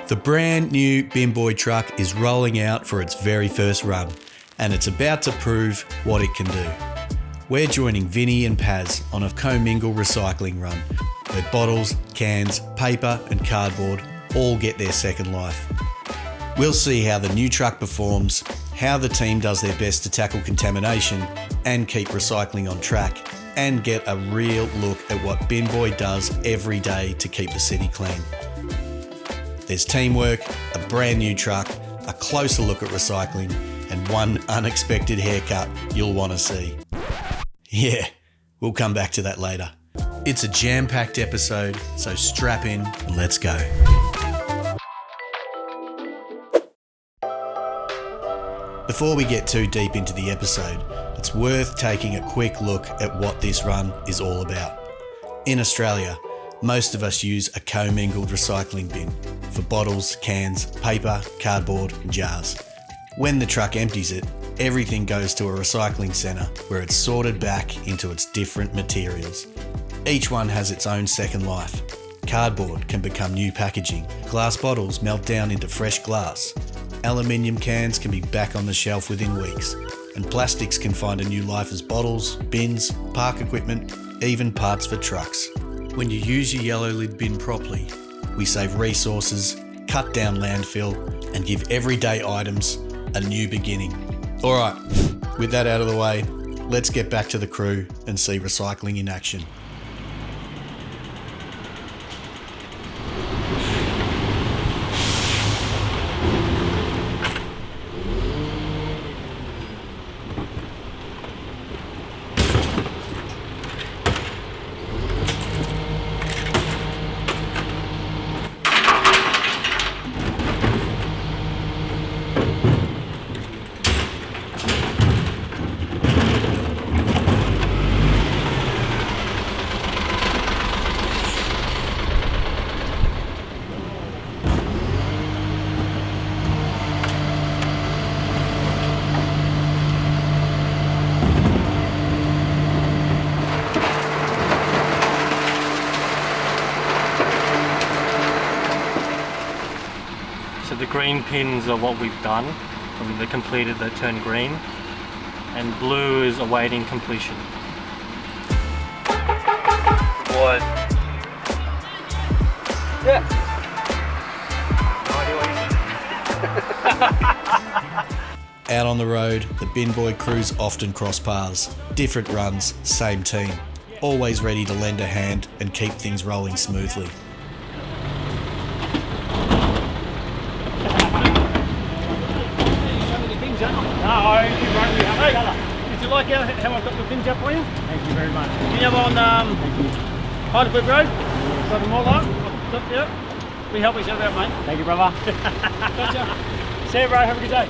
The brand new Bin Boy truck is rolling out for its very first run, and it's about to prove what it can do. We're joining Vinnie and Paz on a commingle recycling run, where bottles, cans, paper and cardboard all get their second life. We'll see how the new truck performs, how the team does their best to tackle contamination and keep recycling on track, and get a real look at what Bin Boy does every day to keep the city clean. There's teamwork, a brand new truck, a closer look at recycling, and one unexpected haircut you'll want to see. Yeah, we'll come back to that later. It's a jam-packed episode, so strap in and let's go. Before we get too deep into the episode, it's worth taking a quick look at what this run is all about. In Australia, most of us use a commingled recycling bin for bottles, cans, paper, cardboard and jars. When the truck empties it, everything goes to a recycling centre where it's sorted back into its different materials. Each one has its own second life. Cardboard can become new packaging, glass bottles melt down into fresh glass, aluminium cans can be back on the shelf within weeks, and plastics can find a new life as bottles, bins, park equipment, even parts for trucks. When you use your yellow lid bin properly, we save resources, cut down landfill, and give everyday items a new beginning. Alright, with that out of the way, let's get back to the crew and see recycling in action. So the green pins are what we've done. When they're completed, they turn green. And blue is awaiting completion. What? Yeah. Out on the road, the Bin Boy crews often cross paths. Different runs, same team. Always ready to lend a hand and keep things rolling smoothly. Hey, did you like how I've got the bins up for you? Thank you very much. You have on Heidelberg Road, Southern Wildlife. Yeah. We help each other out, mate. Thank you, brother. Gotcha. See you, bro. Have a good day.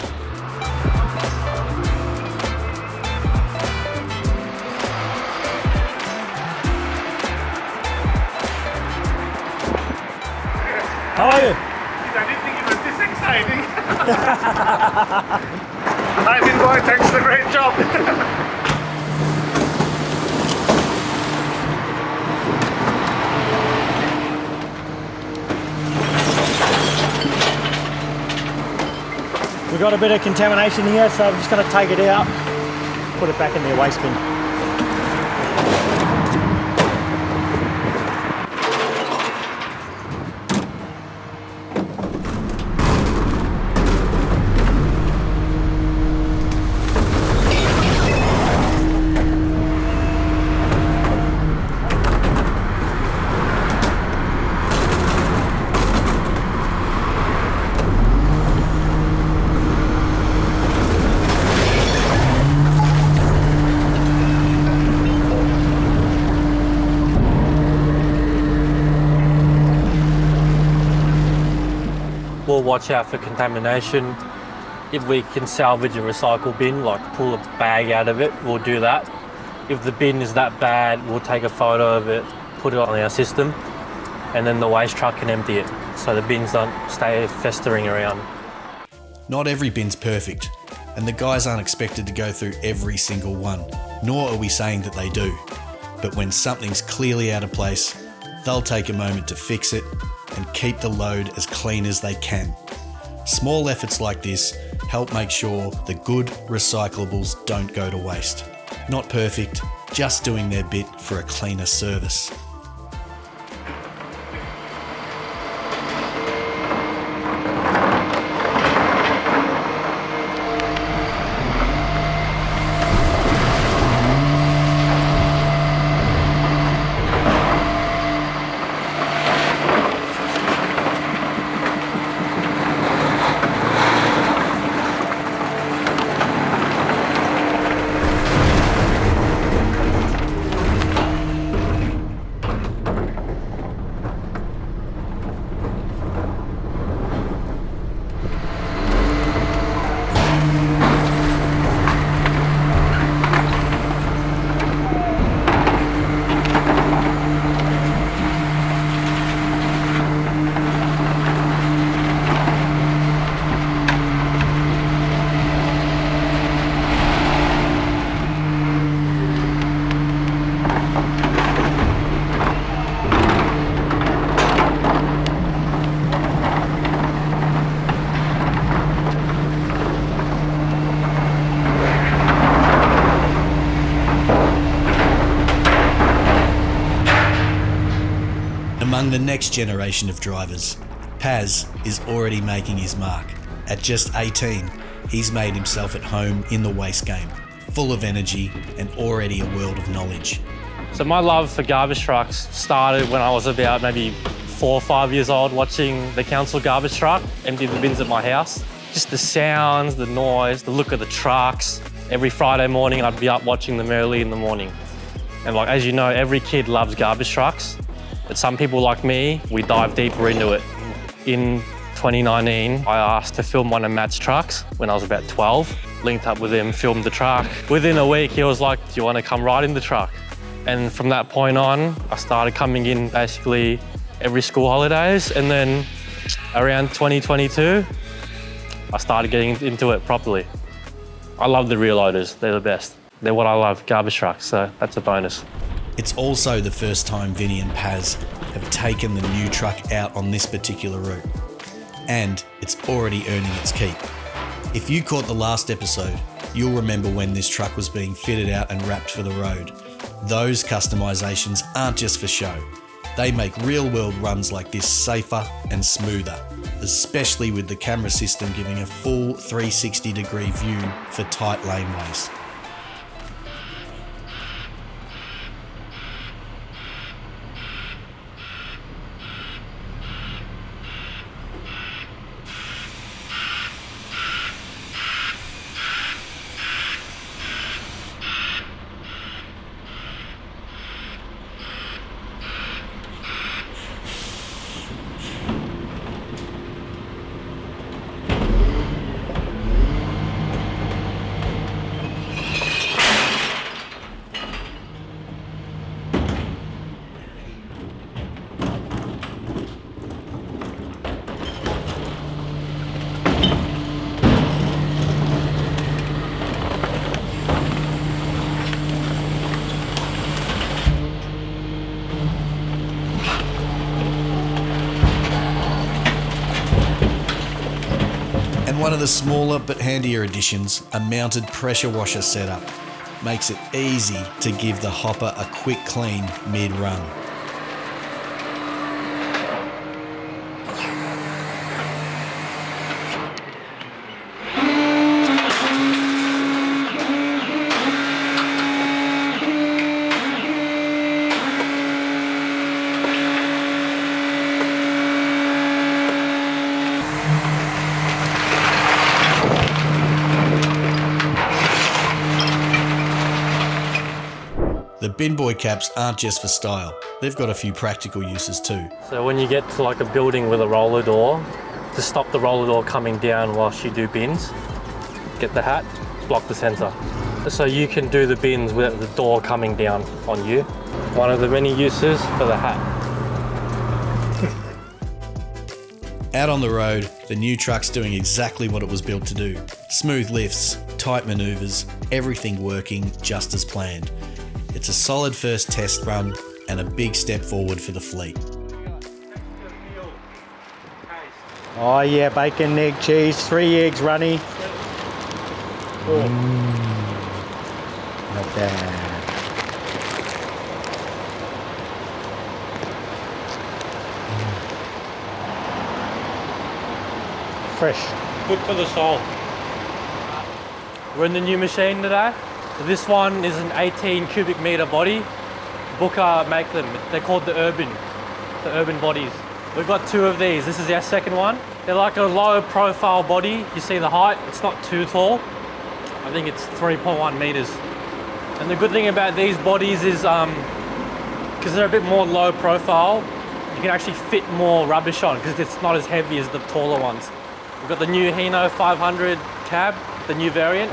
How are you? I didn't think it was this exciting. Hi, Bin Boy, thanks for the great job. We've got a bit of contamination here, so I'm just going to take it out, put it back in the waste bin. We'll watch out for contamination. If we can salvage a recycle bin, like pull a bag out of it, we'll do that. If the bin is that bad, we'll take a photo of it, put it on our system, and then the waste truck can empty it, so the bins don't stay festering around. Not every bin's perfect, and the guys aren't expected to go through every single one, nor are we saying that they do. But when something's clearly out of place, they'll take a moment to fix it and keep the load as clean as they can. Small efforts like this help make sure the good recyclables don't go to waste. Not perfect, just doing their bit for a cleaner service. Among the next generation of drivers, Paz is already making his mark. At just 18, he's made himself at home in the waste game, full of energy and already a world of knowledge. So my love for garbage trucks started when I was about maybe 4 or 5 years old, watching the council garbage truck empty the bins at my house. Just the sounds, the noise, the look of the trucks. Every Friday morning I'd be up watching them early in the morning. And like, as you know, every kid loves garbage trucks. But some people like me, we dive deeper into it. In 2019, I asked to film one of Matt's trucks when I was about 12. Linked up with him, filmed the truck. Within a week, he was like, do you want to come ride in the truck? And from that point on, I started coming in basically every school holidays. And then around 2022, I started getting into it properly. I love the rear loaders, they're the best. They're what I love, garbage trucks, so that's a bonus. It's also the first time Vinnie and Paz have taken the new truck out on this particular route. And it's already earning its keep. If you caught the last episode, you'll remember when this truck was being fitted out and wrapped for the road. Those customisations aren't just for show. They make real-world runs like this safer and smoother, especially with the camera system giving a full 360-degree view for tight laneways. One of the smaller but handier additions, a mounted pressure washer setup, makes it easy to give the hopper a quick clean mid-run. The bin boy caps aren't just for style, they've got a few practical uses too. So when you get to like a building with a roller door, to stop the roller door coming down whilst you do bins, get the hat, block the centre. So you can do the bins without the door coming down on you. One of the many uses for the hat. Out on the road, the new truck's doing exactly what it was built to do. Smooth lifts, tight manoeuvres, everything working just as planned. It's a solid first test run and a big step forward for the fleet. Oh yeah, bacon, egg, cheese, 3 eggs runny. Not bad. Fresh. Good for the soul. We're in the new machine today. This one is an 18 cubic meter body. Booker make them. They're called the urban bodies. We've got 2 of these. This is our second one. They're like a low profile body. You see the height, it's not too tall. I think it's 3.1 meters. And the good thing about these bodies is, because they're a bit more low profile, you can actually fit more rubbish on because it's not as heavy as the taller ones. We've got the new Hino 500 cab, the new variant.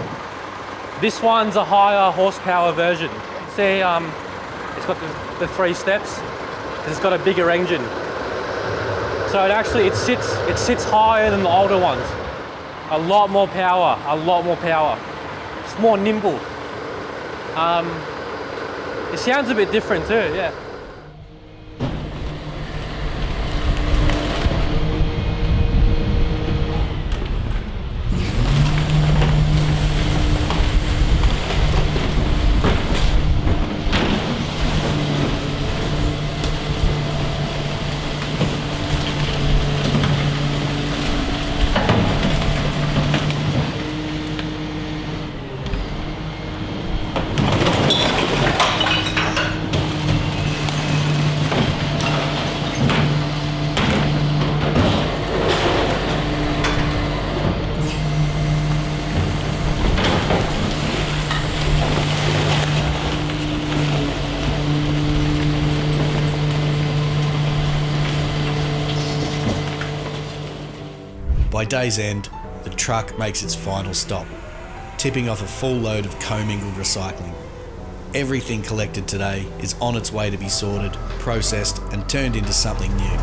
This one's a higher horsepower version. See, it's got the 3 steps. It's got a bigger engine. So it sits higher than the older ones. A lot more power, It's more nimble. It sounds a bit different too, yeah. By day's end, the truck makes its final stop, tipping off a full load of commingled recycling. Everything collected today is on its way to be sorted, processed and turned into something new.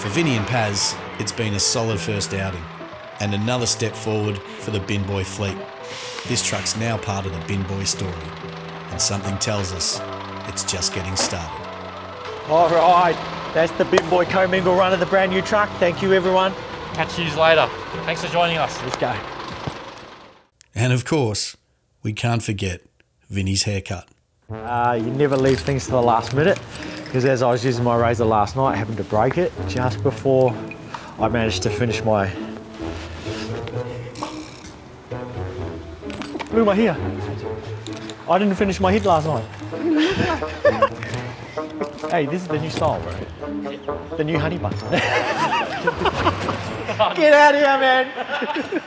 For Vinnie and Paz, it's been a solid first outing and another step forward for the Bin Boy fleet. This truck's now part of the Bin Boy story, and something tells us it's just getting started. All right, that's the Bin Boy commingle run of the brand new truck. Thank you, everyone. Catch you later. Thanks for joining us. Let's go. And of course, we can't forget Vinnie's haircut. You never leave things to the last minute, because as I was using my razor last night, I happened to break it just before I managed to finish my... Look at my hair. I didn't finish my head last night. Hey, this is the new style, bro. The new honey bun. Get out of here, man.